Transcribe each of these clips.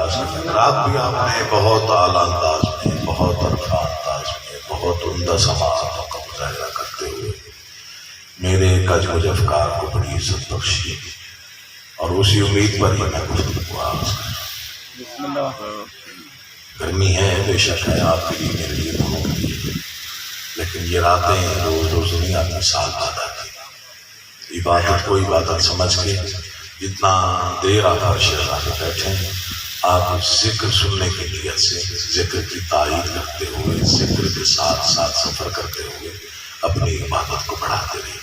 انداز میں، رات بھی آپ نے بہت اعلیٰ انداز میں، بہت عرفہ انداز میں، بہت عمدہ سماعتوں کا مظاہرہ کرتے ہوئے میرے کج مج افکار کو بڑی عزت بخشی، اور اسی امید پر ہی میں گفتگو آغاز کروں۔ گرمی ہے، بے شک ہے، آپ کے لیے میرے لیے بہت ہوتی ہے، لیکن یہ راتیں روز روز نہیں آتی، سال بعد آتی۔ عبادت کو عبادت سمجھ کے جتنا دیر آپ عرش اللہ پہ بیٹھیں، آپ ذکر سننے کی نیت سے، ذکر کی تائید کرتے ہوئے، ذکر کے ساتھ ساتھ سفر کرتے ہوئے اپنی عبادت کو بڑھاتے رہیے۔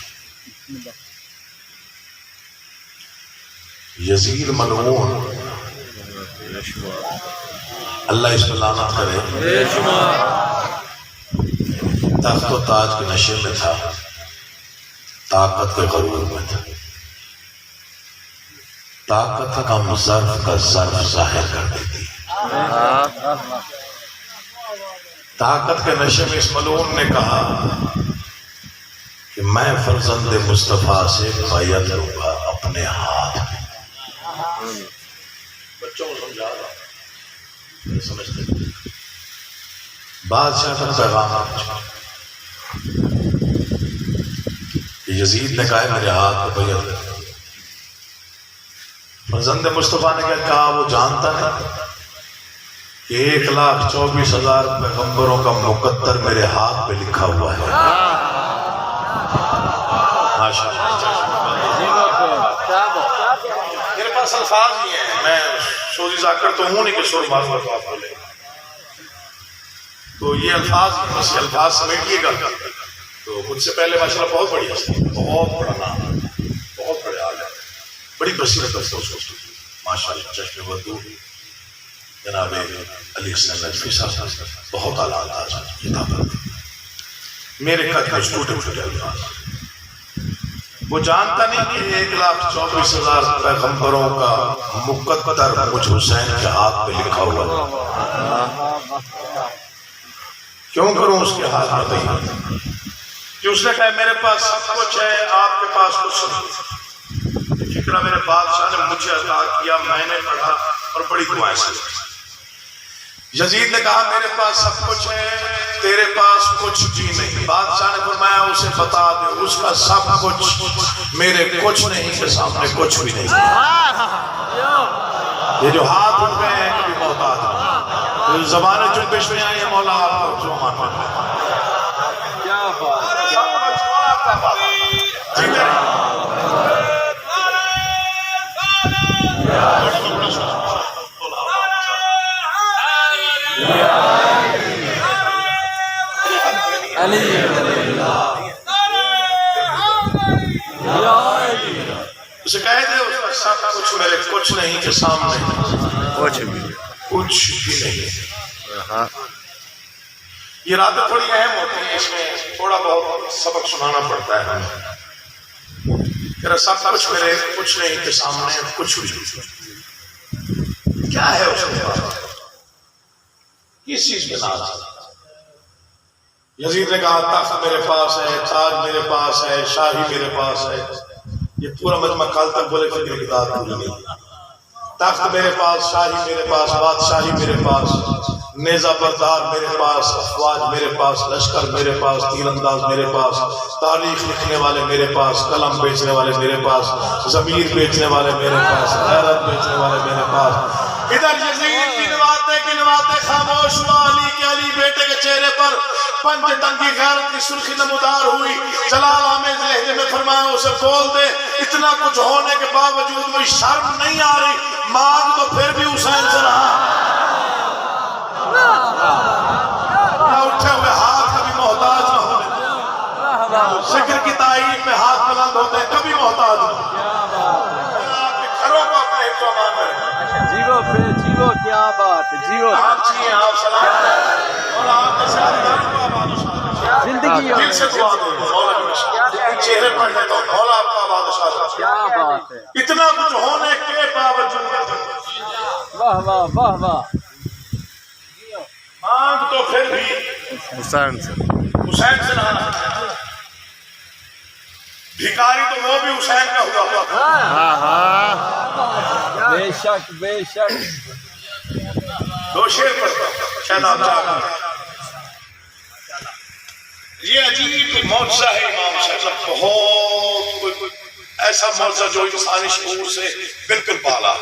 یزید ملعون، اللہ اس کو لعنت کرے، تخت و تاج کے نشے میں تھا، طاقت کے غرور میں تھا، طاقت کم ظرف کا ظرف ظاہر کر دیتی ہے۔ طاقت کے نشے میں اس ملعون نے کہا کہ میں فرزند مصطفیٰ سے بیعت لوں گا اپنے ہاتھ میں۔ بچوں کو سمجھا رہا سمجھتے بادشاہ کا پیغام یزید نے کہا میرے ہاتھ پہ بیعت لے۔ فرزند مصطفیٰ نے کہا وہ جانتا نہیں کہ 1,24,000 پیغمبروں کا مقدر میرے ہاتھ پہ لکھا ہوا ہے۔ میرے پاس الفاظ نہیں ہیں، میں سوزی ذاکر تو ہوں نہیں کہ سر مار بات بولے، تو یہ الفاظ بس یہ الفاظ سمیٹیے گا۔ تو مجھ سے پہلے ماشاءاللہ بہت بڑی ہستی، بہت بڑا نام، بہت بڑے عالم، بڑی بصیرت ہے اس کو ماشاءاللہ، چشم ودو جناب علی حسن نجفی صاحب بہت اعلیٰ انداز کتاب، میرے قد میں چھوٹے چھوٹے الفاظ۔ وہ جانتا نہیں کہ 1,24,000 پیغمبروں کا مقدر مجھ حسین کے ہاتھ پہ لکھا ہوا ہے۔ کیوں کروں اس کے ہاتھ میں تیار؟ کہ اس نے کہا میرے پاس سب کچھ ہے، آپ کے پاس کچھ نہیں۔ فکرہ میرے بادشاہ نے مجھے عطا کیا، میں نے پڑھا اور بڑی دعائیں سے۔ یزید نے کہا میرے پاس سب کچھ ہے، تیرے پاس کچھ بھی نہیں۔ بادشاہ نے فرمایا اسے بتا دے اس کا سب کچھ میرے کچھ نہیں کے سامنے کچھ بھی نہیں۔ یہ جو ہاتھ اٹھ گئے ہیں کبھی محتاج نہیں، زبانیں جنبش میں آئی ہیں، مولا آپ کو جو مانا کیا بات، سب کچھ مولا آپ کا بات جیتے رہے۔ اسے کہہ دے اس کا سب کچھ میرے کچھ نہیں کے سامنے کچھ بھی نہیں۔ یہ راتیں تھوڑی اہم ہوتی ہیں، اس میں تھوڑا بہت سبق سنانا پڑتا ہے ہمیں۔ تیرا سب کچھ میرے کچھ نہیں کے سامنے کچھ بھی نہیں۔ کیا ہے اس کے پاس؟ کس چیز کے ناز؟ یزید نے کہا تخت میرے پاس ہے، تاج میرے پاس ہے، شاہی میرے پاس ہے۔ یہ پورا مجمع کل تک بولے فکر کی داد پوری نہیں۔ تخت میرے پاس، شاہی میرے پاس، بادشاہی میرے پاس، نیزہ بردار میرے پاس، افواج میرے پاس، لشکر میرے پاس، تیر انداز میرے پاس، تاریخ لکھنے والے میرے پاس، قلم بیچنے والے میرے پاس، ضمیر بیچنے والے میرے پاس، غیرت بیچنے والے میرے پاس۔ ادھر یزید کی نواتیں خاموش ہوا، علی کے علی بیٹے کے چہرے پر پنج ٹنگی غیرت کی سرخی نمودار ہوئی۔ جلال آمیز لہجے میں فرمایا اسے بول دے، اتنا کچھ ہونے کے باوجود مجھے شرم نہیں آ رہی، مانگ تو پھر بھی حسین سے رہا۔ نہ اٹھے ہوئے ہاتھ کبھی محتاج نہ ہونے، ذکر کی تائید میں ہاتھ بلند ہوتے ہیں کبھی محتاج نہ ہونے۔ آپ کے گھروں کو اپنے حفظ و امان میں جیو کیا بات ہے، جیو آپ جی آپ سلام اور آپ کے ساتھ داروں کو آباد و شاد زندگی دل سے دعا دو مولا کی نشان چہرے پڑھ لیتا ہوں، مولا آپ کا آباد و شاد۔ کیا بات ہے، اتنا کچھ ہونے کے باوجود واہ واہ واہ واہ۔ مانگ تو پھر بھی حسین سے رہا۔ بھکاری تو وہ بھی حسین کا ہوا تھا۔ بے شک بے شک۔ دو شعر پڑھتا ہوں شاید آپ جاگا. یہ عجیب معجزہ ہے امام صاحب، بہت ایسا معجزہ جو انسانی شعور سے بالکل بالا،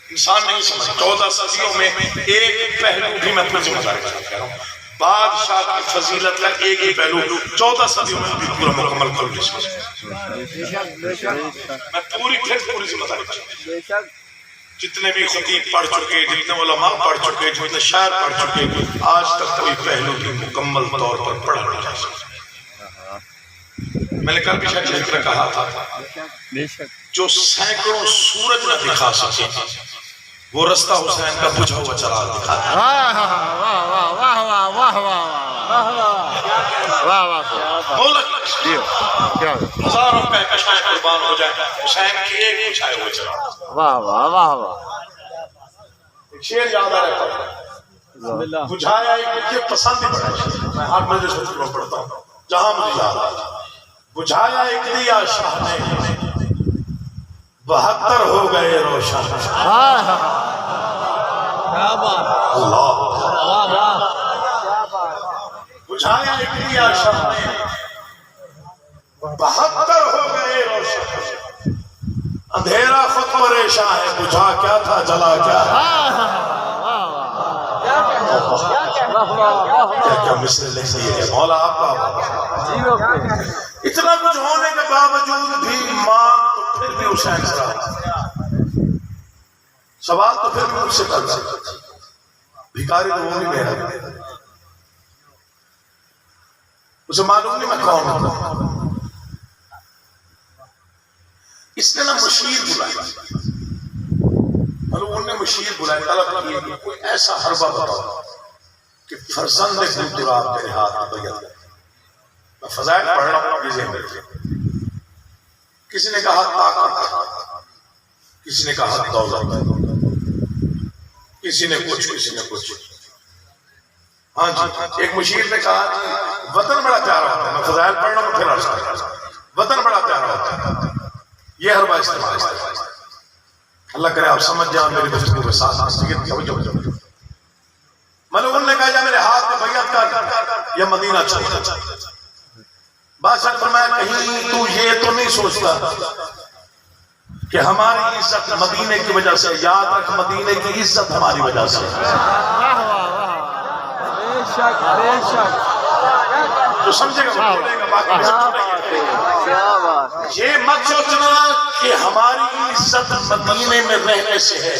انسان نہیں سمجھ. 14 صدیوں میں ایک پہلو بھی میں اپنے ذمہ داری کہہ رہا ہوں، بادشاہ کی فضیلت کا ایک ہی پہلو 14 صدیوں میں بھی پورا مکمل کر لیا. میں پوری ذمہ داری کہہ رہا ہوں. جتنے بھی خطیب پڑھ چکے، جتنے علماء پڑھ چکے، جتنے شاعر پڑھ چکے، آج تک کوئی پہلو بھی مکمل طور پر پڑھا نہیں جا سکتا. میں نے کل بھی شاید ذکر کہا تھا، جو سینکڑوں سورج نہ دکھا سکے وہ رستہ حسین کا بجھا ہوا چراغ دکھاتا ہے. ہزاروں کہکشائیں قربان ہو جائیں حسین کی ایک بجھائے ہوئے چراغ. واہ واہ واہ واہ. ایک شعر یاد آ رہا ہے، بجھایا ایک، یہ پسند ہی بڑا ہے، میں ہر مجلس میں پڑھتا ہوں جہاں مجھے یاد آ رہا. بجھایا ایک دیا شاہ نے 72 ہو گئے روشن. اللہ بجھایا ایک دیا شاہ نے 72 ہو گئے روشن. اندھیرا خود پریشاں ہے، بجھا کیا تھا جلا کیا کیا مثل لکھی ہے مولا آپ کا. اتنا کچھ ہونے کے باوجود بھی مانگ تو پھر بھی حسین سے رہا، سوال تو پھر بھی مجھ سے کر رہا. بھکاری تو وہ بھی میرا، اسے معلوم نہیں میں کون ہوں. اس نے نا مشیر بلایا، انہوں نے مشیر بلایا، طلب کیے کوئی ایسا حربہ بتاؤ کہ فرزند گلدراب میرے ہاتھ میں بیعت ہے. میں فضائل پڑھ رہا ہوں یہ ذہن میں. کسی نے کہا طاقت، کسی نے کہا دولت، کسی نے کچھ. ہاں جی، ایک مشیر نے کہا وطن بڑا پیارا ہوتا ہے. میں فضائل پڑھ رہا ہوں پھر عرض کر رہا ہوں، وطن بڑا پیارا ہوتا ہے. یہ حربہ استعمال ہے. اللہ کرے آپ سمجھ جائیں میری گفتگو کے ساتھ. ملعون نے کہا یا میرے ہاتھ میں بیعت کر یا مدینہ چھوڑ. بادشاہ نے فرمایا کہیں تو یہ تو نہیں سوچتا کہ ہماری عزت مدینے کی وجہ سے، یاد رکھ مدینے کی عزت ہماری وجہ سے. تو سمجھے گا یہ مت سوچنا کہ ہماری عزت مدینے میں رہنے سے ہے،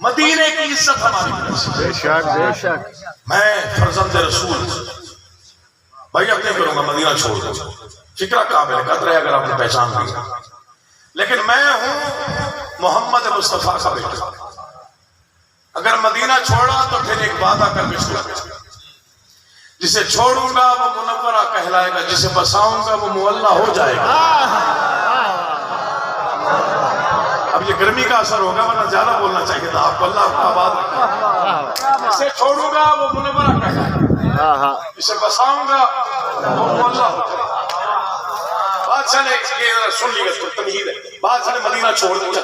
مدینے کی عزت ہماری وجہ سے. میں فرزند رسول بیعت نہیں کروں گا، مدینہ چھوڑ دوں. فکرہ قابل ہے، قدر ہے اگر آپ نے پہچان لیا. لیکن میں ہوں محمد مصطفیٰ کا بیٹا. اگر مدینہ چھوڑا تو پھر ایک وعدہ کر کے چھوڑا، جسے چھوڑوں گا وہ منورہ کہلائے گا، جسے بساؤں گا وہ معلیٰ ہو جائے گا. اب یہ گرمی کا اثر ہوگا ورنہ زیادہ بولنا چاہیے تھا آپ کو. اللہ آپ کو آباد رکھے. جسے چھوڑوں گا وہ منورہ کہلائے گا، جسے بساؤں گا وہ معلیٰ ہو جائے گا. بادشاہ نے یہ سن لیا، تمہید ہے. بادشاہ نے مدینہ چھوڑ دیا،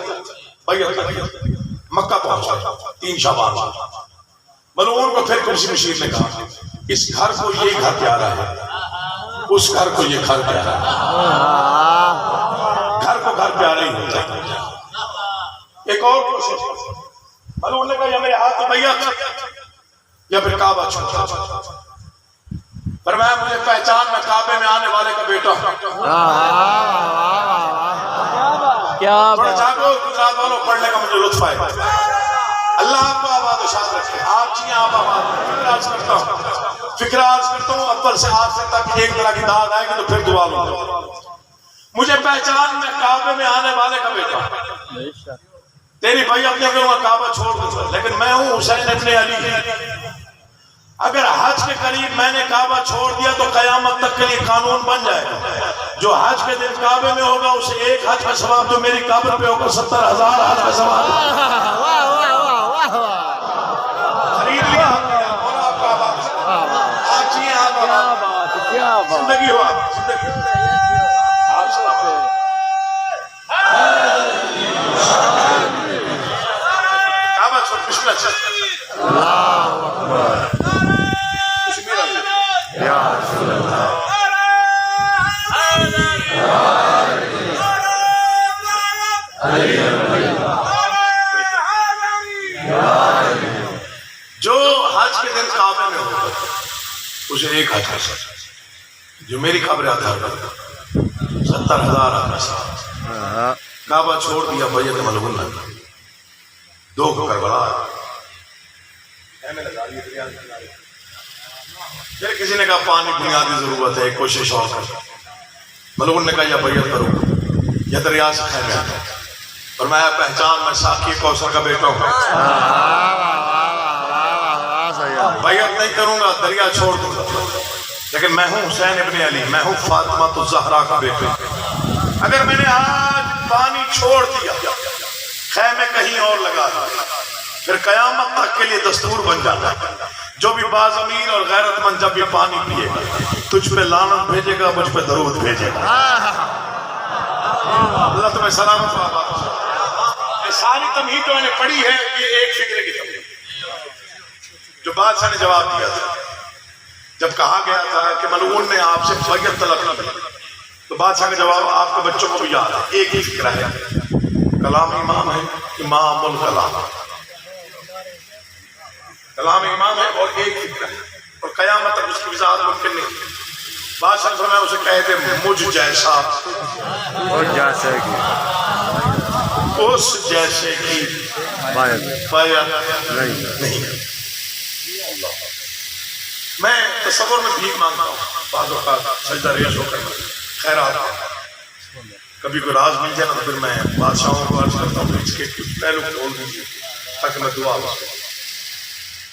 بیعت کر دیا، مکہ پہنچا 3 شعبان. ملعون کو پھر کرسی مشیر نے کہا اس گھر کو یہ گھر پیارا ہے، اس گھر کو یہ گھر پیارا ہے. گھر کو گھر پیارا ہی ہوتا ہے. ایک اور کوشش. ملعون نے کہا یا میرے ہاتھ میں بیعت یا پھر کعبہ چھوڑ. فرمایا مجھے پہچان، میں کعبے میں آنے والے کا بیٹا ہوں. تھوڑا جاگو گجرات والوں، پڑھنے کا مجھے لطف آئے. اللہ آپ کو آباد و شاد رکھے. آپ جی آپ آباد. فکر عرض کرتا ہوں اول سے آخر تک ایک طرح کی داد آئے گی تو پھر دعا لوں. مجھے پہچان، میں کعبے میں آنے والے کا بیٹا ہوں. تیری بیعت نہیں کروں گا، کعبہ چھوڑ دوں گا، لیکن میں ہوں حسین ابن علی. اگر حج کے قریب میں نے کعبہ چھوڑ دیا تو قیامت تک کے لیے قانون بن جائے گا، جو حج کے دن کعبے میں ہوگا اسے ایک حج کا ثواب جو میری قبر پہ ہوگا 70,000 حج کا ثواب. خرید لیا اور آپ کا آباد. آج ہی آپ زندگی ہو، آپ زندگی. بسم اللہ چل اللہ اکبر یا رسول اللہ جو حج کے دن کعبے میں ہوگا اسے ایک حج کا ساتھ جو میری خبر آدھار کرتا 70,000 آدھا ساتھ کعبہ چھوڑ دیا بیعت ملعون نے 2 کو کربلا پھر کسی نے کہا پانی بنیادی ضرورت ہے کوشش اور کر ملعون نے کہا یا بیعت کرو یا دریا سے خیمے آتا اور میں پہچان میں ساقی کوثر کا بیٹا ہوں بیعت نہیں کروں گا دریا چھوڑ دوں گا لیکن میں ہوں حسین ابن علی میں ہوں فاطمہ الزہرا کا بیٹا اگر میں نے آج پانی چھوڑ دیا خیمے کہیں اور لگا دیا پھر قیامت تک کے لیے دستور بن جانا جو بھی باضمیر اور غیرت مند جب یہ پانی پیے گا تجھ پہ لعنت بھیجے گا مجھ پہ درود بھیجے گا اللہ تمہیں سلامت و آباد یہ ساری تمہید تو میں نے پڑھی ہے یہ ایک فکر کی تمہید جو بادشاہ نے جواب دیا تھا جب کہا گیا تھا کہ ملعون نے آپ سے بیعت طلب کی تو بادشاہ کا جواب آپ کے بچوں کو بھی یاد ہے ایک ہی فکر ہے کلام امام ہے امام الکلام کلام امام ہے اور ایک فکر ہے اور قیامت تک اس کی وضاحت ممکن نہیں بادشاہ نے فرمایا اسے کہے تھے مجھ جیسا اور جیسے کی اس جیسے کی بیعت نہیں میں تصور میں بھیک مانگتا ہوں بعض اوقات سجدہ ریز ہو کر خیرات کبھی کوئی راز مل جائے نا تو پھر میں بادشاہوں کو عرض کرتا ہوں اس کے پہلو کھول دیجیے تاکہ میں دعا ہو سکوں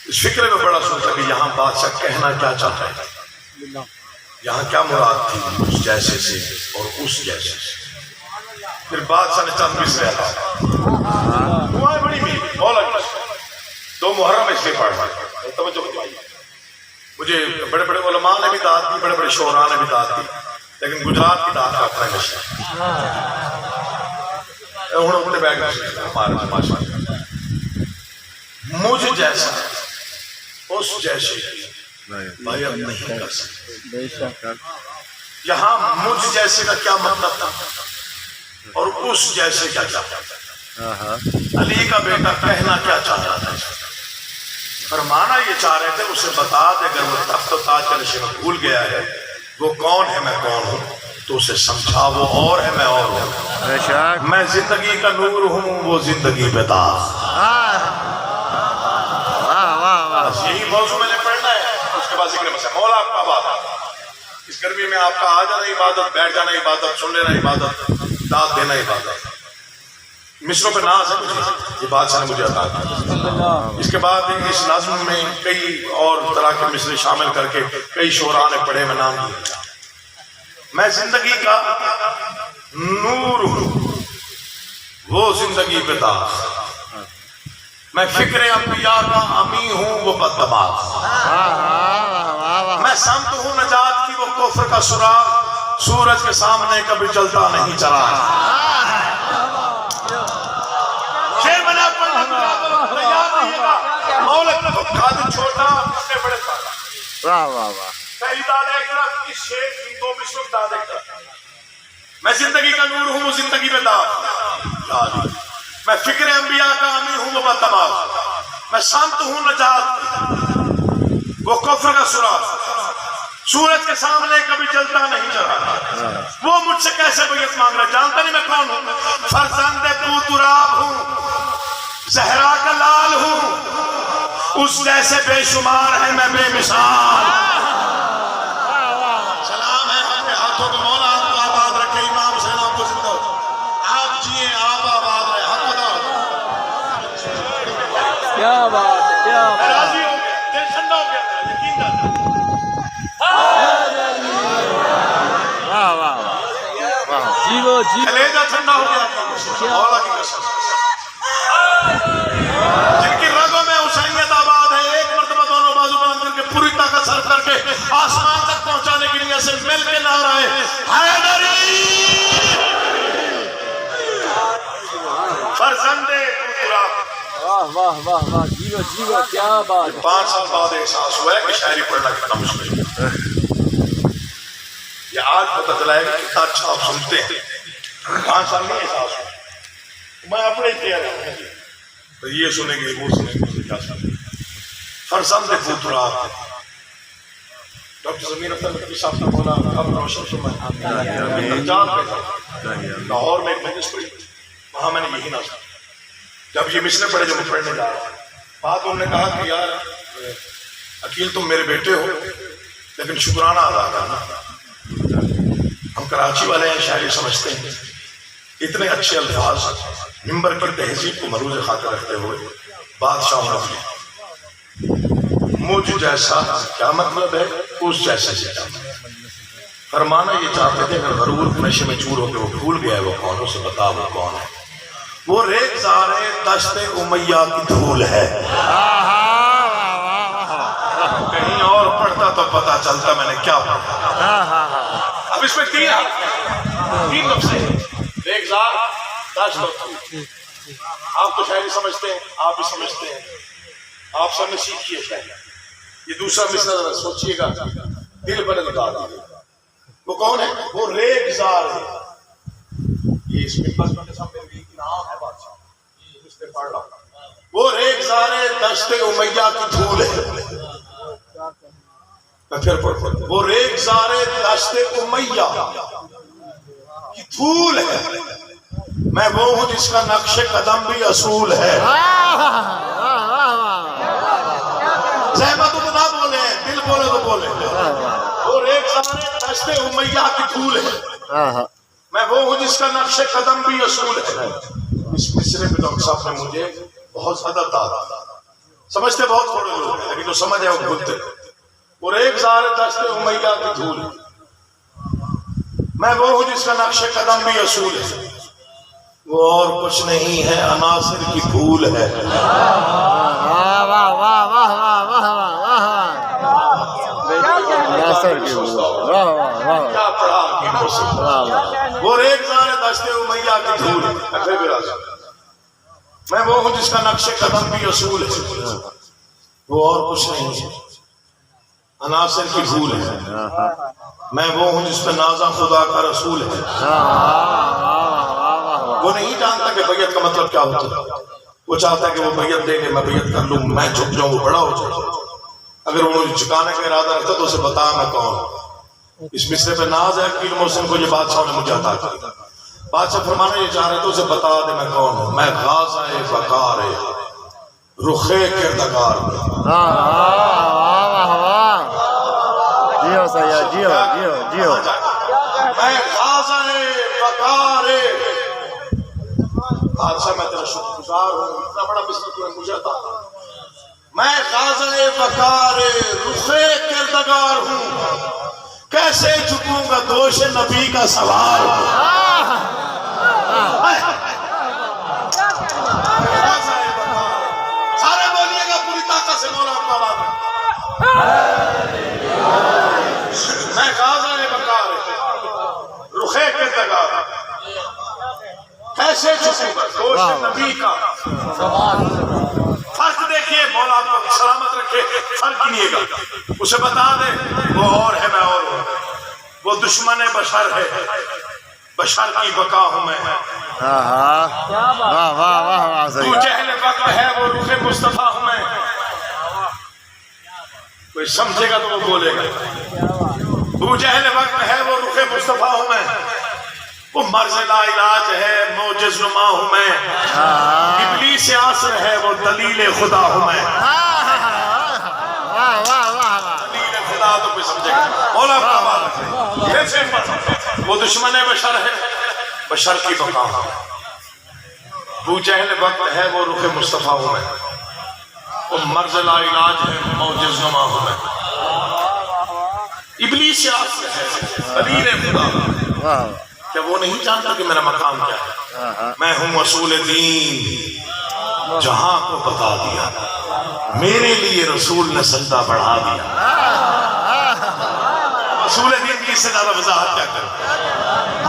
اس فکر میں بڑا سوچا کہ یہاں بادشاہ کہنا کیا چاہتا ہے یہاں کیا مراد تھی اس جیسے سے اور اس جیسے سے پھر بادشاہ نے چند مصرے ادا دعائیں بڑی بھی مولا کی 2 محرم اس لیے پڑھا توجہ بتائیے مجھے بڑے بڑے علماء نے بھی داد دی بڑے بڑے شعراء نے بھی داد دی لیکن گجرات کی داد کا اپنا نشہ ہوں اپنے بیگ میں ہمارے ماشاء اللہ مجھ جیسا اس جیسے بیعت نہیں کر سکتے یہاں مجھ جیسے کا کیا مطلب تھا اور اس جیسے کیا چاہتا تھا علی کا بیٹا کہنا کیا چاہتا تھا فرمانا یہ چاہ رہے تھے اسے بتا دے اگر وہ تخت و تاج کا نشین بھول گیا ہے وہ کون ہے میں کون ہوں تو اسے سمجھا وہ اور ہے میں اور ہوں میں زندگی کا نور ہوں وہ زندگی پہ داغ یہی موضوع میں نے پڑھنا ہے اس کے بعد ذکر مسئلہ مولا آپ کا آباد اس گرمی میں آپ کا آ جانا عبادت بیٹھ جانا عبادت سن لینا عبادت داد دینا عبادت مصروں پہ ناز ہے مجھے یہ بادشاہ نے مجھے عطا کیا اس کے بعد اس نظم میں کئی اور طرح کے مصرے شامل کر کے کئی شعراء نے پڑھے میں نام دیا میں زندگی کا نور ہوں وہ زندگی پہ داغ میں فکر انبیاء کا امی ہوں وہ بددماغ میں سمت ہوں نجات کی وہ کفر کا سراغ سورج کے سامنے کبھی جلتا نہیں چراغ مولک کو خادم چھوٹا اپنے بڑے ساتھ واہ واہ واہ پہلی داد ایک طرف اس شیخ ان 2 مصروں داد ایک طرف میں زندگی کا نور ہوں وہ زندگی میں داغ میں فکر انبیاء کا امی ہوں وہ بددماغ میں سمت ہوں نجات وہ کفر کا سراغ سورج کے سامنے کبھی جلتا نہیں چلا وہ مجھ سے کیسے بیعت مانگ رہا جانتا نہیں میں کون ہوں فرزند تو تراب ہوں زہرا کا لال ہوں اس جیسے بے شمار ہے میں بے مثال سلام ہے اپنے ہاتھوں کو مولا آپ کو آباد رکھے امام حسین آپ کو زندہ آپ جیئے آپ آباد رہے حق بتا کیا بات ہے کیا بات راضی ہو گیا دل ٹھنڈا ہو گیا یقین جاتا واہ واہ واہ جیو جیو کلیجہ ٹھنڈا ہو گیا مولا کی قسم جن کی رگوں میں حسینیت آباد ہے ایک مرتبہ دونوں بازو بلند کر کے پوری طاقت صرف کر کے آسمان تک پہنچانے کی نیت سے مل کے نعرہ حیدری فرزند واہ واہ واہ واہ جیو جیو کیا بات ہے 5 سال بعد احساس ہوا ہے کہ شاعری پڑھنا کتنا مشکل ہے. یہ آج پتہ چلا ہے کہ کتنا اچھا آپ سنتے ہیں. 5 سال نہیں احساس ہوا. میں اپنے تیار ہوں تو یہ سنیں گے وہ سنیں گے کیا سنیں گے. فرزند پوترا ڈاکٹر ضمیر اختر نقوی صاحب کا بولا اب روشن فرمائے جان پہ لاہور میں ایک مجلس پڑھی وہاں میں نے یہی نہ سنا. جب یہ مصرے پڑھے جو میں پڑھنے جا رہا ہوں بات انہوں نے کہا کہ یار عقیل تم میرے بیٹے ہو لیکن شکرانہ ادا کرنا. ہم کراچی والے ہیں شاعری سمجھتے ہیں. اتنے اچھے الفاظ ممبر کی تہذیب کو مروز خاطر رکھتے ہوئے بادشاہ نے مجھ جیسا کیا مطلب ہے اس جیسا فرمانا یہ چاہتے تھے اگر غرور نشے میں چور ہو کے وہ بھول گیا ہے وہ کون اسے بتا وہ کون ہے. وہ ریگزار دشت امیہ کی دھول ہے. کہیں اور پڑھتا تو پتا چلتا میں نے کیا پڑھا. اب اس میں 3 لفظ ہیں ریگزار دشت اور دھول. آپ تو شاعری سمجھتے ہیں آپ بھی سمجھتے ہیں آپ سب نے سیکھی ہے شاعری. یہ دوسرا مصرع ذرا سوچئے گا دل پر لگا دیجیے گا. وہ کون ہے؟ وہ ریگزار ہے. یہ اس میں نام ہے بادشاہ اس نے پڑھ رہا. وہ ریگزار دشت امیہ کی دھول ہے. میں پھر پڑھ وہ ریگزار دشت امیہ کی دھول ہے. میں وہ ہوں جس کا نقش قدم بھی اصول ہے. زحمت تو نہ بولے دل بولے تو بولے. وہ ریگزار دشت امیہ کی دھول ہے. میں وہ ہوں جس کا نقش قدم بھی اصول ہے. اس مصرے میں ڈاکٹر صاحب نے مجھے بہت زیادہ دادا سمجھتے بہت تھوڑے لوگ ہیں لیکن جو سمجھ ہے وہ بھولتے. وہ ریگزار دشت امیہ کی دھول ہے. میں وہ ہوں جس کا نقش قدم بھی اصول ہے. وہ اور کچھ نہیں ہے عناصر کی پھول ہے. کیا پڑھا وہ ریگزار دشت امیہ کی دھول ہے. میں وہ ہوں جس کا نقش قدم بھی اصول ہے. وہ اور کچھ نہیں ہے عناصر کی پھول ہے. میں وہ ہوں جس پہ نازا خدا کا رسول ہے. وہ نہیں جانتا کہ بیعت کا مطلب کیا ہوتا ہے. وہ چاہتا ہے کہ وہ بیعت دے کے میں بیعت کر لوں میں جھک جاؤں وہ بڑا ہو جائے. اگر وہ مجھے جھکانے کا ارادہ رکھتا تو اسے بتا میں کون ہوں. اس مصرے پہ ناز ہے عقیل محسن کو یہ بادشاہ نے مجھے عطا کیا. بادشاہ فرمانا یہ چاہ رہے تو اسے بتا دے میں کون ہوں. میں غازہ فقار رخے کردگار جیو سیا جیو جیو جیو. میں غازہ فقار بادشاہ میں تیرا شکر گزار ہوں اتنا بڑا مصرع تو مجھے عطا. میں غازہ فقار رخے کردگار ہوں کیسے جھکوں گا دوش نبی کا سوال. سارے بولیے گا پوری طاقت سے مولا آپ کا بات. میں غازہ فقار رخے کردگار کیسے جھکوں گا دوش نبی کا سوال. فرق دیکھیے مولا آپ کو سلامت رکھے فرق نہیں گا. اسے بتا دے وہ اور ہے میں اور ہوں. وہ دشمن بشر ہے بشر کی بقا ہوں میں. تو جہل وقت ہے وہ رخ مصطفیٰ ہوں میں. کوئی سمجھے گا تو وہ بولے گا. تو جہل وقت ہے وہ رخ مصطفیٰ ہوں میں. وہ مرض لا علاج ہے موجز نما ہوں میں. ابلیس عصر ہے وہ دلیل خدا ہوں میں. دلیل خدا تو کوئی سمجھے گا مولا کا بات ہے. وہ دشمن بشر ہے بشر کی بقا ہوں. ابو جہل وقت ہے وہ رخ مصطفیٰ ہوں میں. وہ مرض لا علاج ہے موجز نما ہوں میں. ابلیس عصر ہے دلیل خدا. کہ وہ نہیں جانتا کہ میرا مقام کیا ہے. میں ہوں اصول دین جہاں کو بتا دیا. میرے لیے رسول نے سجدہ بڑھا دیا. اصول دین کی اس سے زیادہ وضاحت کیا کریں.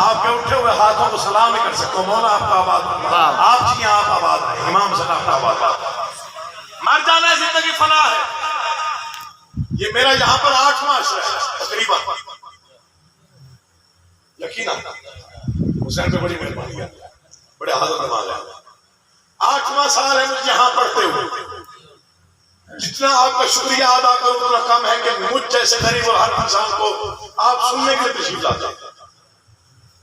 آپ کے اٹھے ہوئے ہاتھوں کو سلام نہیں کر سکتے. مولا آپ کا آباد آپ جی آپ آباد ہیں امام صاحب کا آباد مر جا زندگی فلاح ہے. یہ میرا یہاں پر 8واں عشرہ ہے تقریباً. یقیناً حسین پہ بڑی مہربانی ہے, بڑے حاضر نماز ہے. 8واں سال ہے مجھے یہاں پڑھتے ہوئے. جتنا آپ کا شکریہ ادا کروں اتنا کم ہے کہ مجھ جیسے غریب اور ہر انسان کو آپ سننے کے لیے تشریف لاتے ہیں.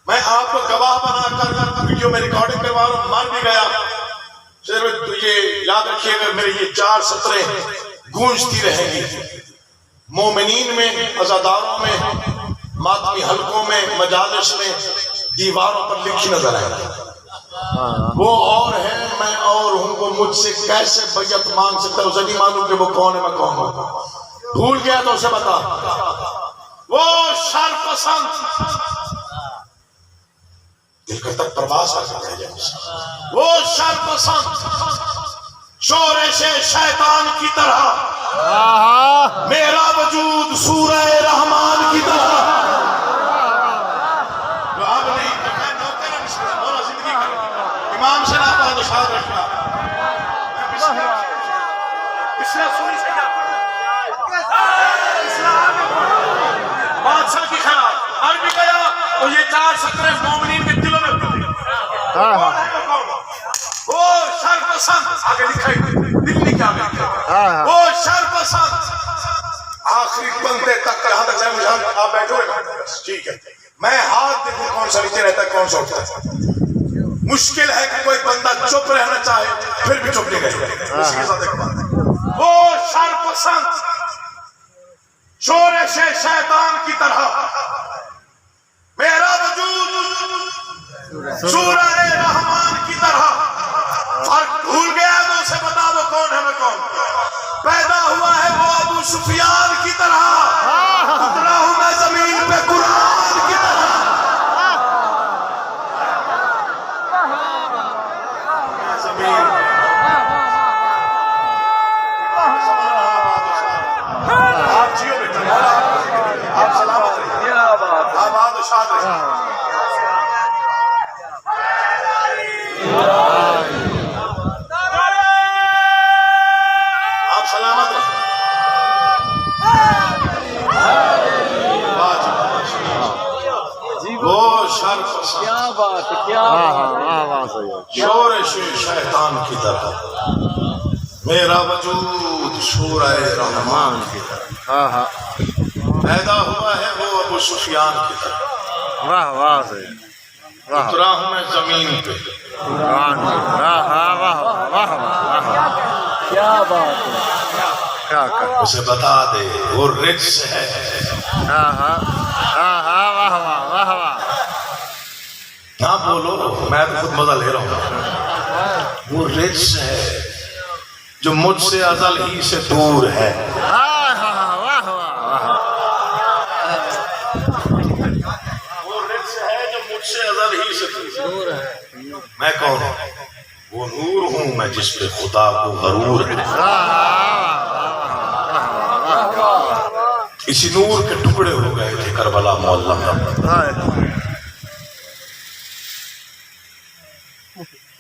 میں آپ کو گواہ بنا کر ویڈیو میں ریکارڈنگ کروا رہا ہوں, مان بھی گیا. صرف یہ یاد رکھیے گا میرے یہ 4 سطریں گونجتی رہیں گی مومنین میں, عزاداروں میں, ماتمی حلقوں میں, مجالس میں, دیواروں پر لکھی نظر آئے. وہ اور ہے میں اور ہوں, وہ مجھ سے کیسے بیعت مانگ سکتا ہے؟ اسے نہیں معلوم کہ وہ کون ہے میں کون ہوں. بھول گیا تو اسے بتا. وہ شر پسند دل کرتا پرواز آ کے رہ جائے. وہ شر پسند شورش شیطان کی طرح میرا وجود سورہ رحمان کی طرح. جو اب نہیں میں نوکر مولا زندگی کروں امام سے نہ پڑھا تو ساتھ رکھنا. بادشاہ کی خیال ہر بھی گیا اور یہ 4 سطریں مومنین کے دلوں میں پڑھ گئی. وہ شر پسند آگے لکھا ہے, دل نہیں کیا لکھا. وہ شر پسند آخری بندے تک یہاں تک جائے. مجھے آپ بیٹھو گے ٹھیک ہے, میں ہاتھ دیکھوں کون سا نیچے رہتا ہے کون سا اٹھتا ہے. مشکل ہے کہ کوئی بندہ چپ رہنا چاہے پھر بھی چپ نہیں رہے. اسی کے ساتھ ایک بات ہے, وہ شر پسند شورش شیطان کی طرح میرا وجود سورہ رحمان کی طرح. فرق بھول گیا تو اسے بتا دو کون ہے میں کون. پیدا ہوا ہے وہ ابو سفیان کی طرح, اترا ہوں میں زمین پہ قرآن کی طرح. آپ جیو بیٹا, آپ سلامت رہیے, آباد و شاد رہیے. آپ سلامت رہیے. وہ شر کیا بات ہے, کیا شورش شیطان کی طرح میرا وجود سورہ رحمان کی طرح پیدا ہوا ہے وہ ابو سفیان کی طرح. واہ واہ اترا ہوں میں زمین پہ. کیا بات ہے, اسے بتا دے وہ رجس ہے. نہ بولو میں تو خود مزہ لے رہا ہوں. وہ رجس ہے جو مجھ سے ازل ہی سے دور ہے. وہ رجس ہے جو مجھ سے ازل ہی سے دور ہے. میں کون ہوں؟ وہ نور ہوں میں جس پہ خدا کو غرور ہے. اسی نور کے ٹکڑے ہو گئے تھے کربلا معلم.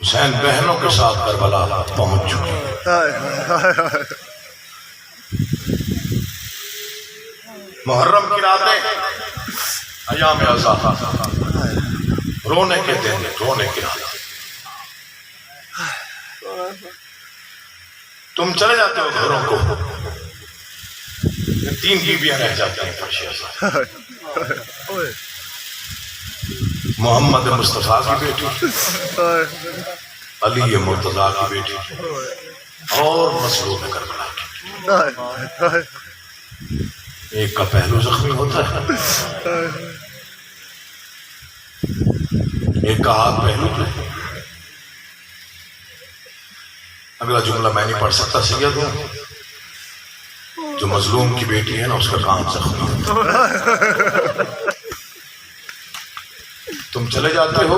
حسین بہنوں کے ساتھ کربلا پہنچ چکے. محرم کی راتیں ایام عزا, رونے کے دن, رونے کی رات. تم چلے جاتے ہو گھروں کو, 3 بیویاں رہ جاتی ہیں فرشِ عزا. محمد مصطفیٰ کی بیٹی, علی مرتضیٰ کی بیٹی اور مظلوم کربلا کی. ایک کا پہلو زخمی ہوتا ہے, ایک کا ہاتھ پہلو پہ. اگلا جملہ میں نہیں پڑھ سکتا سید ہوں. جو مظلوم کی بیٹی ہے نا اس کا کان زخمی ہوتا ہے. تم چلے جاتے ہو,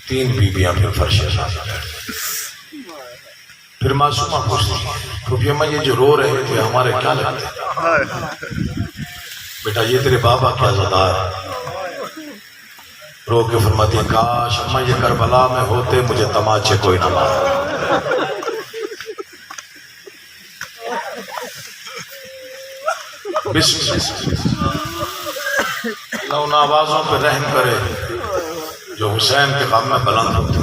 3 بیویاں پھر فرش عزا پہ بیٹھتی. پھر معصومہ پوچھتی پھوپھی اماں یہ جو رو رہے تھے ہمارے کیا لگتے ہیں؟ بیٹا یہ تیرے بابا کیا زدار ہے. رو کے فرماتی ہیں کاش اماں یہ کربلا میں ہوتے مجھے تماچے کوئی نہ مارتا. بسم اللہ ان آوازوں پہ رحم کرے جو حسین کے غم میں بلند ہوتی.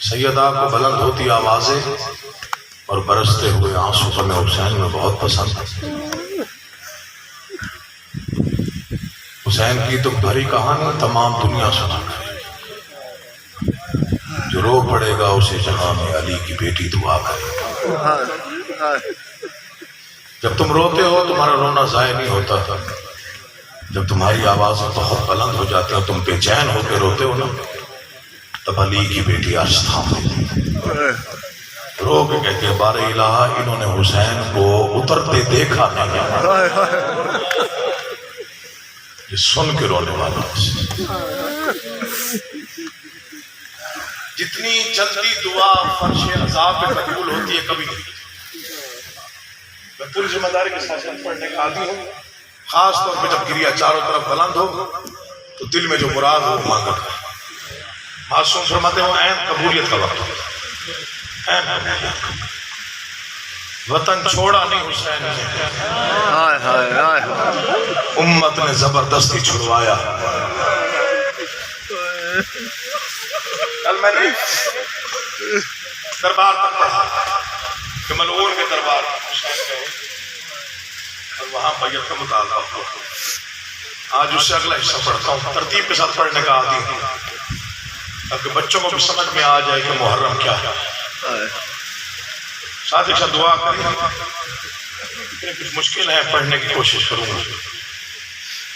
سیدہ کو بلند ہوتی آوازیں اور برستے ہوئے آنسو ہمیں حسین میں بہت پسند ہے. حسین کی تو بھری کہانی تمام دنیا سنا ہے. جو رو پڑے گا اسے جہاں میں علی کی بیٹی دعا کرے گا. جب تم روتے ہو تمہارا رونا ضائع نہیں ہوتا تھا. جب تمہاری آوازیں بہت بلند ہو جاتی ہیں تم بے چین ہو کے روتے ہو نا تب علی کی بیٹی عرش تھام لیتی رو کے کہتے ہیں بار الہ انہوں نے حسین کو اترتے دیکھا نہیں. یہ سن کے رونے والا جتنی جلدی دعا فرش عذاب میں قبول ہوتی ہے کبھی نہیں. میں پوری ذمہ داری کے ساتھ پڑھنے کا عادی ہوں. خاص طور پہ جب گریا چاروں طرف بلند ہو تو دل میں جو مراد ہو مانگا. معصوم فرماتے ہو عین قبولیت کا وقت عین قبولیت. وطن چھوڑا نہیں حسین نے, امت نے زبردستی چھڑوایا. کل میں نے دربار تک پڑھا کہ ملعون کے دربار حسین کے اور وہاں بیعت کا مطالبہ ہوا. آج اس سے اگلا حصہ پڑھتا ہوں, ترتیب کے ساتھ پڑھنے کا عادی ہوں تاکہ بچوں کو بھی سمجھ میں آ جائے کہ محرم کیا ہے. ساتھ ہی ساتھ دعا کریں. کچھ مشکل ہے پڑھنے کی کوشش کروں گا.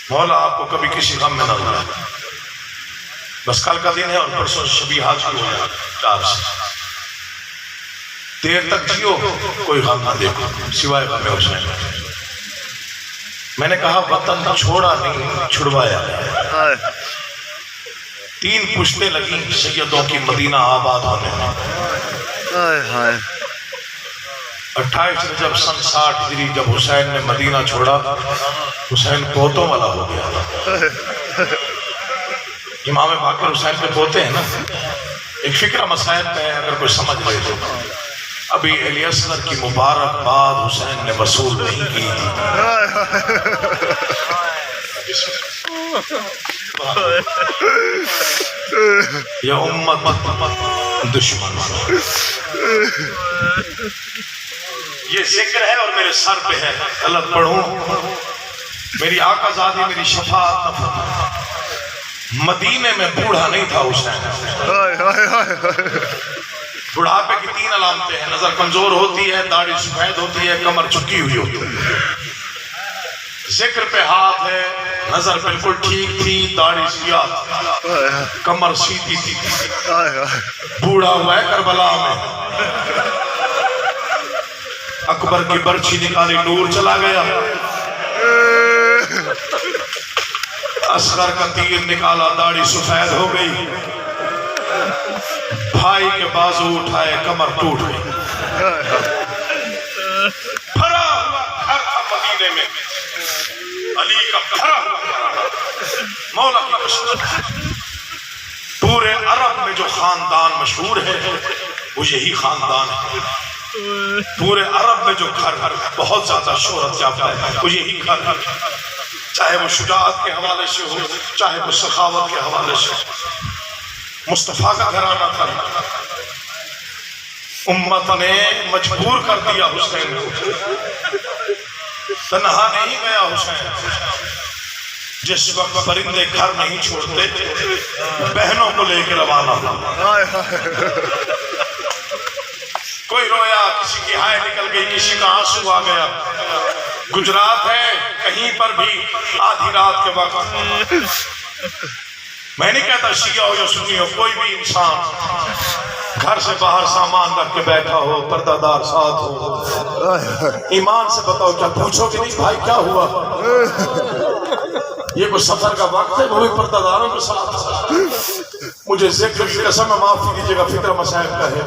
مولا آپ کو کبھی کسی غم میں نہ ڈالے. بس کل کا دن ہے اور پرسوں شبی حاج کی ہو 4 سے دیر تک جیو کوئی غم نہ دیکھو سوائے غم حسین. میں نے کہا وطن چھوڑا نہیں چھڑوایا. 3 پشتیں لگیں سیدوں کی مدینہ آباد ہونے میں. 28 رجب سن 60 ہجری جب حسین نے مدینہ چھوڑا حسین پوتوں والا ہو گیا. امام باقر حسین پہ پوتے ہیں نا. ایک فکرہ مسائل پہ اگر کوئی سمجھ لے تو ابھی علی اصغر کی مبارک بات حسین نے وصول نہیں کی تھی. یا امت دشمن یہ ذکر ہے اور میرے سر پہ ہے. غلط پڑھوں میری آقا زادی میری شفاعت نہ فرما. مدینے میں بوڑھا نہیں تھا حسین. بڑھاپے کی 3 علامتیں ہیں. نظر کمزور ہوتی ہے, داڑھی سفید ہوتی ہے, کمر جھکی ہوئی ہوتی ہے. ذکر پہ ہاتھ ہے, نظر بالکل ٹھیک تھی, داڑھی سیاہ, کمر سیدھی تھی. بوڑھا ہوا ہے کربلا میں. اکبر کی برچھی نکالی نور چلا گیا. اصغر کا تیر نکالا داڑھی سفید ہو گئی. بھائی کے بازو اٹھائے کمر ٹوٹ گئی. بھرا ہوا گھر تھا مدینے میں علی کا بھرا ہوا. مولا کی قسم پورے عرب میں جو خاندان مشہور ہے وہ یہی خاندان ہے. پورے عرب میں جو گھر بہت زیادہ شہرت یافتہ ہے وہ یہی گھر ہے. چاہے وہ شجاعت کے حوالے سے ہو چاہے وہ سخاوت کے حوالے سے. مصطفیٰ کا گھرانہ تھا. امت نے مجبور کر دیا حسین کو. تنہا نہیں گیا حسین. جس وقت پرندے گھر نہیں چھوڑتے بہنوں کو لے کے روانہ ہوا. کوئی رویا, کسی کی ہائے نکل گئی, کسی کا آنسو آ گیا. گجرات ہے کہیں پر بھی آدھی رات کے وقت. میں نہیں کہتا شیعہ ہو یا سنی ہو, کوئی بھی انسان گھر سے باہر سامان رکھ کے بیٹھا ہو, پردہ دار ساتھ ہو, ایمان سے بتاؤ کیا پوچھو کہ نہیں بھائی کیا ہوا؟ یہ کوئی سفر کا وقت ہے, وہ بھی پردہ داروں کے ساتھ. مجھے ذکر کی قسم معافی دیجیے گا فکر مسائل کا ہے.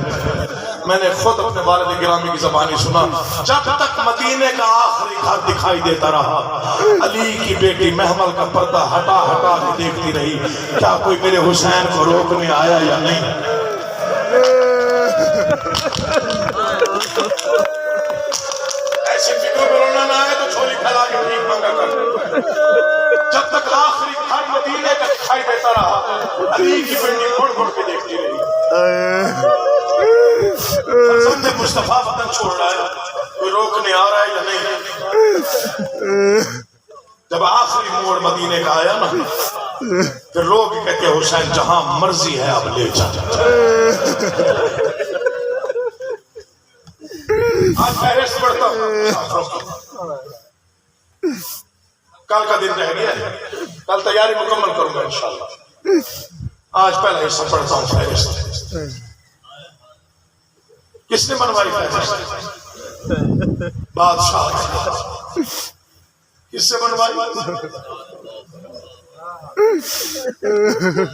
میں نے خود اپنے والد گرامی کی زبانی سنا. جب تک مدینے کا آخری گھر دکھائی دیتا رہا علی کی بیٹی محمل کا پردہ ہٹا ہٹا کے دیکھتی رہی کیا کوئی میرے حسین کو روکنے آیا یا نہیں. ایسے فکروں میں رونا نہ آئے تو چھولی پھیلا کے مصطفیٰ وطن چھوڑ رہا ہے، کوئی روکنے آ رہا ہے یا نہیں؟ جب آخری موڑ مدینے کا آیا نا، پھر لوگ کہتے ہیں حسین جہاں مرضی ہے اب لے جا۔ آج فہرست پڑھتا ہوں، کل کا دن رہ گیا ہے، کل تیاری مکمل کروں گا انشاءاللہ۔ آج پہلا حصہ پڑھتا ہوں فہرست۔ کس نے بنوائی فہرست؟ بادشاہ۔ کس سے بنوائی؟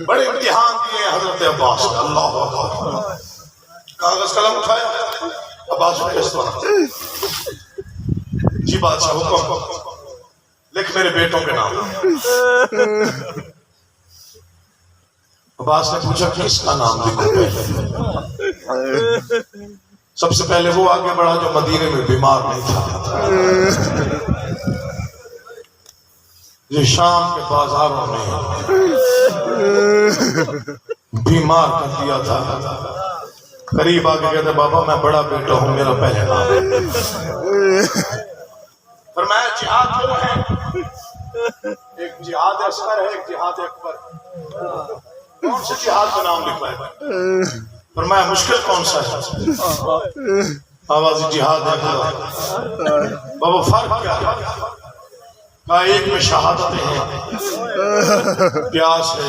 بڑے امتحان دیے حضرت عباس نے، اللہ اکبر۔ کاغذ قلم اٹھایا، عباس فہرست بنا۔ جی بادشاہ حکم، لکھ میرے بیٹوں کے نام۔ عباس نے پوچھا کس کا نام لکھوں پہلے؟ سب سے پہلے وہ آگے بڑھا جو مدینے میں بیمار نہیں تھا۔ یہ شام کے بازاروں میں بیمار کر دیا تھا۔ قریب آگے کہتے بابا میں بڑا بیٹا ہوں، میرا پہلے نام ہے۔ فرمایا جہاد وہ ہے، ایک جہاد اصغر ہے، ایک جہاد اکبر۔ کون سے جہاد کا نام لکھا ہے؟ فرمایا مشکل کون سا ہے؟ آواز جہاد اکبر۔ بابا فرق کیا ہے؟ کہا ایک میں شہادتیں ہیں، پیاس ہے۔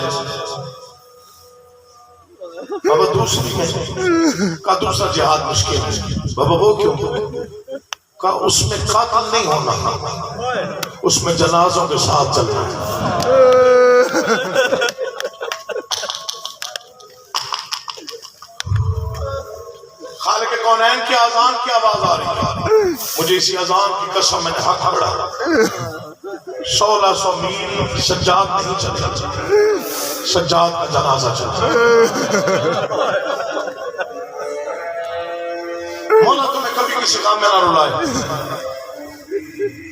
بابا دوسری میں کہا دوسرا جہاد مشکل ہے۔ بابا وہ کیوں؟ کہا اس میں قاتل نہیں ہونا، اس میں جنازوں کے ساتھ چلنا۔ خالق کونین کی اذان کی آواز آ رہی ہے، مجھے اسی اذان کی قسم میں نے حق پڑھا۔ 1600 میل سجاد نہیں چلے، سجاد کا جنازہ چلتا۔ مولا تمہیں کبھی کسی کام میں نہ رلائے۔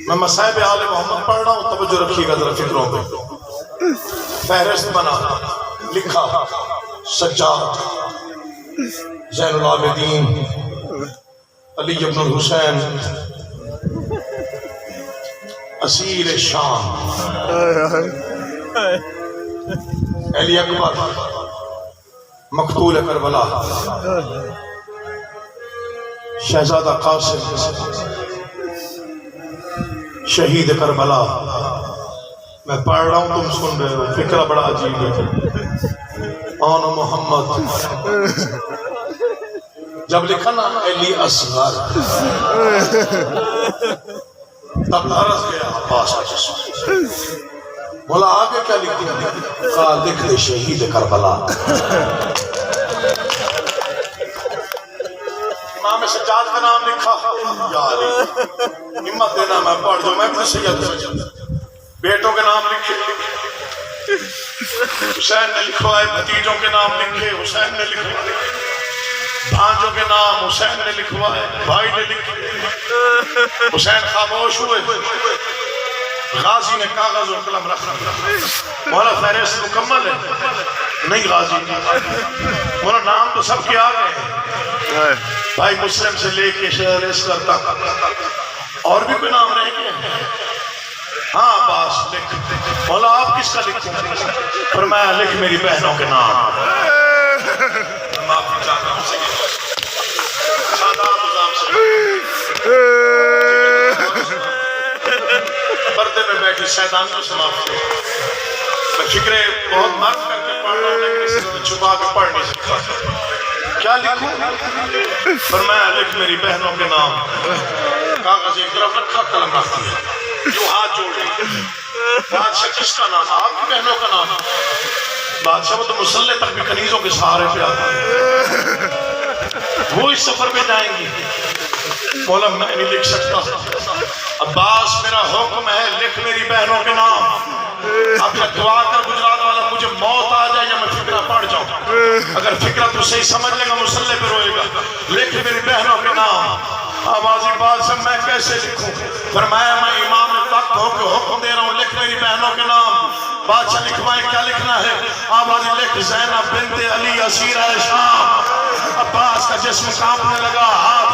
میں مصائب آل محمد پڑھ رہا ہوں، توجہ رکھیے گا ذرا فکروں پہ۔ فہرست بنا، لکھا سجاد زین العابدین علی ابن الحسین اسیر شام علی اکبر مقتول کربلا شہزادہ قاسم شہید کربلا۔ میں پڑھ رہا ہوں تم سن رہے ہو، فکرہ بڑا عجیب ہے۔ آن محمد جب لکھا نا علی اصغر تب عرض گیا عباس بولا آگے کیا لکھ دیا؟ کہا لکھ دے شہید کربلا۔ امام سجاد کا نام لکھا، یا علی ہمت دینا میں پڑھ دوں، میں بھی سید بیٹوں کے نام لکھے، حسین نے لکھوائے، بھتیجوں کے نام لکھے، حسین نے لکھوائے، بھانجوں کے نام حسین نے لکھوائے، بھائی نے لکھے۔ حسین خاموش ہوئے، غازی نے کاغذ اور قلم رکھ دیا۔ مولا فہرست مکمل ہے؟ نہیں غازی، مولا نام تو سب کے آ گئے، بھائی مسلم سے لے کے شہر اصغر تک، اور بھی کوئی نام رہ گئے؟ ہاں عباس لکھ۔ مولا آپ کس کا لکھوں؟ فرمایا لکھ میری بہنوں کے نام۔ معافی چاہتا ہوں سادات نظام سے، پردے میں بیٹھی سیدانوں سے معافی۔ میں فکرے بہت مرد کر کے پڑھ رہا ہوں، لیکن اس میں چھپا کے پڑھ نہیں سکتا۔ کیا لکھوں؟ فرمایا لکھ میری بہنوں کے نام۔ کاغذ ایک طرف رکھا، قلم رکھ دیا، جو ہاتھ جوڑ رہی۔ بادشاہ کس کا نام؟ آپ کی بہنوں کا نام۔ بادشاہ وہ تو مسلح تک بھی کنیزوں کے سہارے پہ آتا ہے، وہ اس سفر پہ جائیں گی۔ مولا میں نہیں لکھ سکتا۔ عباس میرا حکم ہے لکھ میری بہنوں کے نام۔ اب یا دعا کر گجرات والا مجھے موت آ جائے یا میں فکرہ پڑھ جاؤں، اگر فکرہ تو صحیح سمجھ لے گا مسلح پہ روئے گا۔ لکھ میری بہنوں کے نام۔ آوازی بادشاہ میں کیسے لکھوں؟ فرمایا میں امام وقت ہو کے حکم دے رہا ہوں لکھ میری بہنوں کے نام۔ بادشاہ لکھوائے کیا لکھنا ہے؟ آوازی لکھ زینب بنت علی اسیر شام۔ عباس کا جسم کانپنے لگا، ہاتھ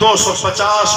250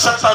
70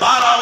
12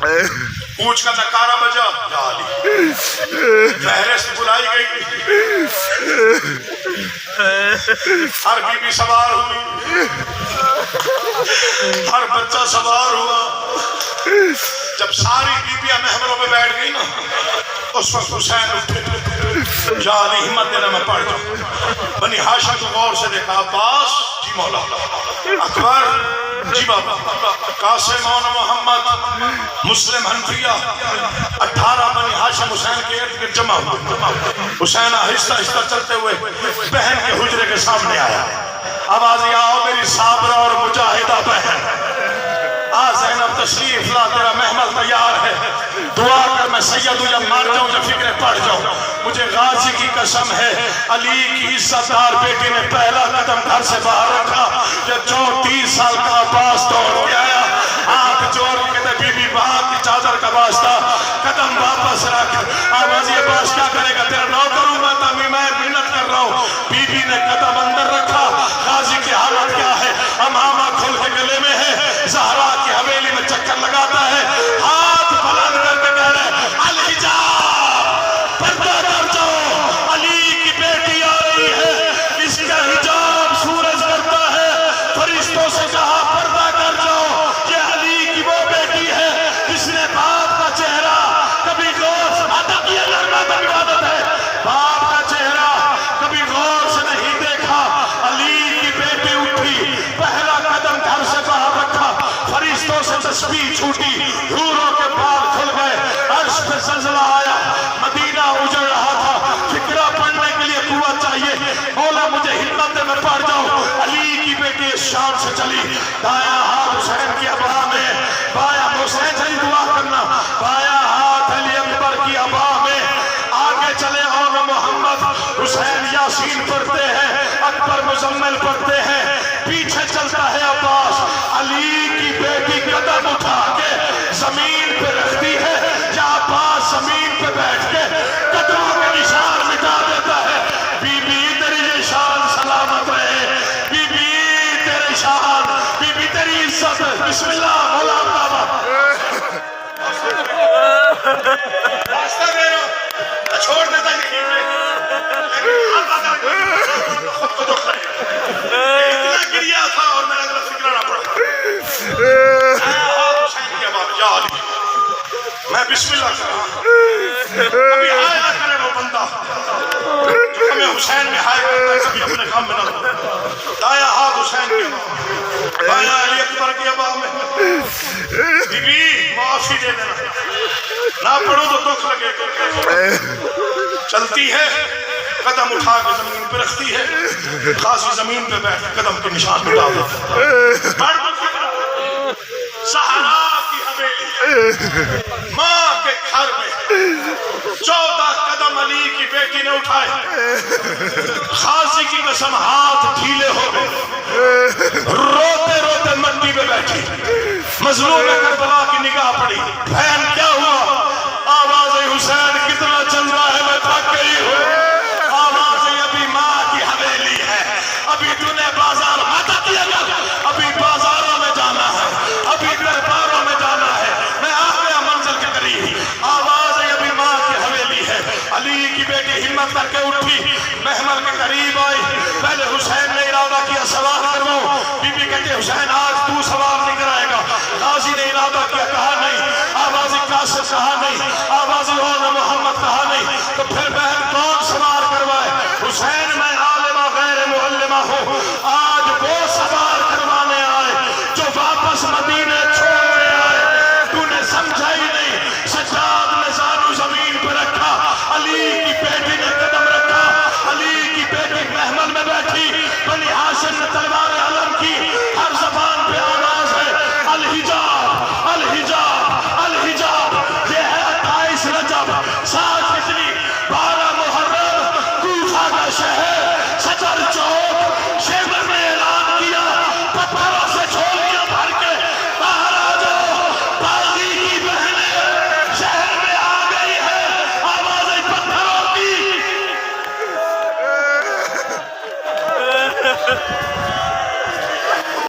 پوچھ کا نکارا بجا، یا علی فہرست بلائی گئی، ہر بی بی سوار ہوئی، ہر بچہ سوار ہوا۔ جب ساری بیبیاں محملوں پہ بیٹھ گئی نا، اس وقت حسین اٹھے، یا علی ہمت دینا میں پڑھ جاؤں۔ بنی ہاشم کو غور سے دیکھا، عباس جی مولا، اکبر جی بابا، قاسم و محمد، مسلم حنفیہ، 18 بنی ہاشم حسین کے ارد گرد جمع ہوئے۔ حسین آہستہ آہستہ چلتے ہوئے بہن کے حجرے کے سامنے آیا، آواز آؤ میری صابرہ اور مجاہدہ بہن، آ زینب تشریف لا، تیرا محمل تیار ہے، دعا کر میں سید یا مار جاؤں یا فکرے پڑھ جاؤں۔ مجھے غازی کی قسم ہے، علی کی عزت دار بیٹی نے پہلا قدم گھر سے باہر رکھا، جب 34 سال کا عباس دوڑ کے آیا، ہاتھ جوڑ کے کہتے بی بی بات کی چادر کا واسطہ، قدم واپس رکھ۔ آواز یہ عباس کیا کرے گا، تیرا نوکر ہوں میں، تامی میں محنت کر رہا ہوں۔ بی بی نے قدم اندر رکھا، غازی کی حالت کیا ہے، امامہ کھل کے گلے میں ہے، زہرا کی حویلی میں چکر لگاتا ہے، ہاتھ بلند کر کے کہہ رہے الحجاب، پردہ کر جاؤ، علی کی بیٹی آ رہی ہے، اس کا حجاب سورج کرتا ہے۔ فرشتوں سے کہا پردہ کر جاؤ، یہ علی کی وہ بیٹی ہے جس نے باپ کا چہرہ کبھی غور سے عادت کی عبادت ہے، باپ کا چہرہ کبھی غور سے نہیں دیکھا۔ علی کی بیٹی اٹھی، پہلا قدم گھر سے باہر رکھا، فرشتوں سے تسبیح چھوٹی، حوروں کے بال کھل گئے، عرش پہ زلزلہ آیا، مدینہ اجڑ رہا تھا۔ فکرہ پڑھنے کے لیے قوت چاہیے، مولا مجھے ہمت دے میں پڑھ جاؤں۔ علی کی بیٹی اس شام سے چلی، دایاں ہاتھ حسین کی ابا میں، بایاں حسین سے دعا کرنا، بایاں ہاتھ علی اکبر کی ابا میں، آگے چلے اور محمد حسین یاسین پڑھتے ہیں، اکبر مزمل پڑھتے ہیں، پیچھے چلتا ہے عباس۔ علی کی بیٹی قدم اٹھا کے زمین پہ رکھتی ہے، یا عباس زمین پہ بیٹھ کے قدموں کے نشان مٹا دیتا ہے۔ بی بی تیری نشان سلامت رہے، بی بی تیری شان، بی بی تیری عزت، بسم اللہ مولا بابا۔ راستہ دے رہا چھوڑ دیتا نہیں میں، خود کو دکھ رہے اتنا گریا تھا اور میرا اندر فکرہ نہ پڑا۔ حسین کی آواز، یا علی میں بسم اللہ کر رہا ہوں، کبھی ہائے نہ کرے وہ بندہ جو ہمیں حسین میں ہائے کرتا ہے، کبھی اپنے کام میں نہ کرتا۔ دایاں ہاتھ حسین کی آواز، بایاں علی اکبر کی آواز میں، بی بی معافی دے دینا، نہ پڑھو تو دکھ لگے گا۔ چلتی ہے، قدم اٹھا کے زمین پہ رکھتی ہے، غازی زمین پہ بیٹھ قدم کے نشان مٹا دیتا ہے۔ سہارا کی حویلی، ماں کے گھر میں 14 قدم علی کی بیٹی نے اٹھائے، غازی کی قسم ہاتھ ڈھیلے ہو گئے، روتے روتے مٹی پہ بیٹھی، مظلوم کربلا کی نگاہ پڑی، بہن کیا ہوا؟ آواز حسین کتنا چل رہا ہے میں تھک گئی ہوں، آواز ابھی ماں کی حویلی ہے، ابھی تو نے بازار ماتا کیا گیا، ابھی بازاروں میں جانا ہے، ابھی درباروں میں جانا ہے، میں آ گیا منزل کے قریب، آواز ابھی ماں کی حویلی ہے۔ علی کی بیٹی ہمت کر کے اٹھی، محمل کے قریب آئی، پہلے حسین نے ارادہ کیا سوار کرواؤں، بی بی کہتے حسین آج تو سوار